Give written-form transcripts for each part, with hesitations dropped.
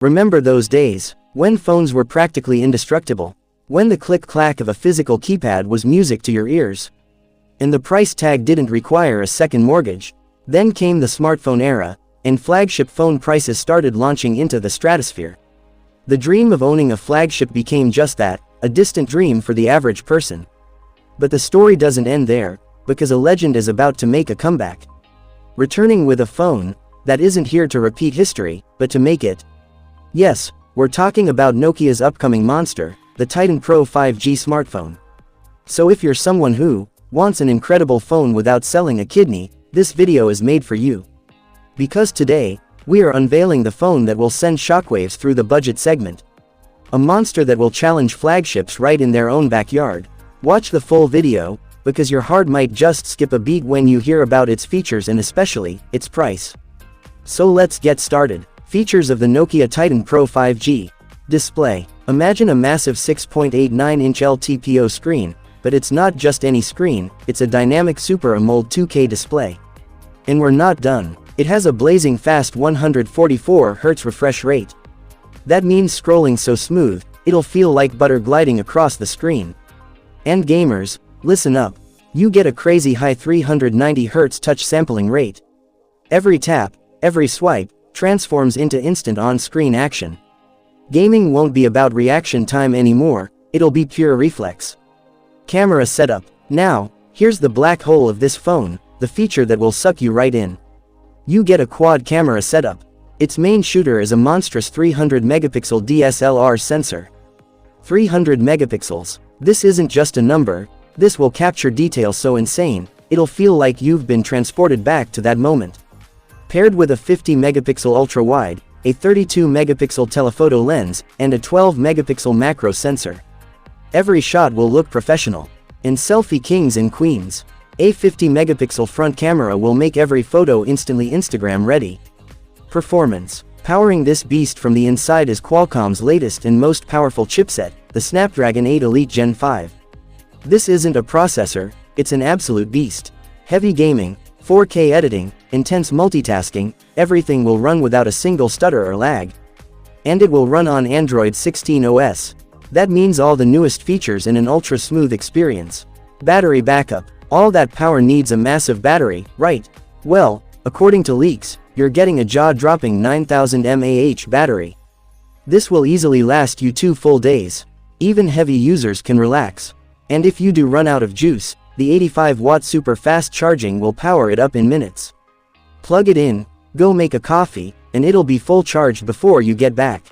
Remember those days, when phones were practically indestructible? When the click-clack of a physical keypad was music to your ears? And the price tag didn't require a second mortgage. Then came the smartphone era, and flagship phone prices started launching into the stratosphere. The dream of owning a flagship became just that, a distant dream for the average person. But the story doesn't end there, because a legend is about to make a comeback. Returning with a phone that isn't here to repeat history, but to make it. Yes, we're talking about Nokia's upcoming monster, the Titan Pro 5G smartphone. So if you're someone who wants an incredible phone without selling a kidney, this video is made for you. Because today, we are unveiling the phone that will send shockwaves through the budget segment. A monster that will challenge flagships right in their own backyard. Watch the full video, because your heart might just skip a beat when you hear about its features and especially, its price. So let's get started. Features of the Nokia Titan Pro 5G. Display. Imagine a massive 6.89-inch LTPO screen, but it's not just any screen, it's a dynamic Super AMOLED 2K display. And we're not done. It has a blazing fast 144Hz refresh rate. That means scrolling so smooth, it'll feel like butter gliding across the screen. And gamers, listen up. You get a crazy high 390Hz touch sampling rate. Every tap, every swipe, transforms into instant on-screen action. Gaming won't be about reaction time anymore, it'll be pure reflex. Camera setup. Now, here's the black hole of this phone, the feature that will suck you right in. You get a quad camera setup. Its main shooter is a monstrous 300-megapixel DSLR sensor. 300 megapixels. This isn't just a number, this will capture detail so insane, it'll feel like you've been transported back to that moment. Paired with a 50-megapixel ultra-wide, a 32-megapixel telephoto lens, and a 12-megapixel macro sensor. Every shot will look professional. And selfie kings and queens. A 50-megapixel front camera will make every photo instantly Instagram ready. Performance. Powering this beast from the inside is Qualcomm's latest and most powerful chipset, the Snapdragon 8 Elite Gen 5. This isn't a processor, it's an absolute beast. Heavy gaming, 4K editing, intense multitasking, everything will run without a single stutter or lag. And it will run on Android 16 OS. That means all the newest features in an ultra-smooth experience. Battery backup. All that power needs a massive battery, right? Well, according to leaks, you're getting a jaw-dropping 9000 mAh battery. This will easily last you 2 full days. Even heavy users can relax. And if you do run out of juice, the 85-watt super fast charging will power it up in minutes. Plug it in, go make a coffee, and it'll be full charged before you get back.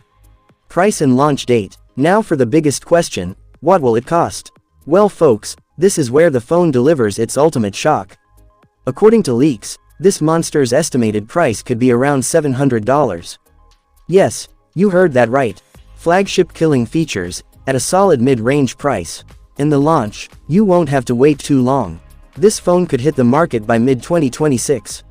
Price and launch date. Now for the biggest question, what will it cost? Well folks, this is where the phone delivers its ultimate shock. According to leaks, this monster's estimated price could be around $700. Yes, you heard that right. Flagship killing features, at a solid mid-range price. In the launch, you won't have to wait too long. This phone could hit the market by mid-2026.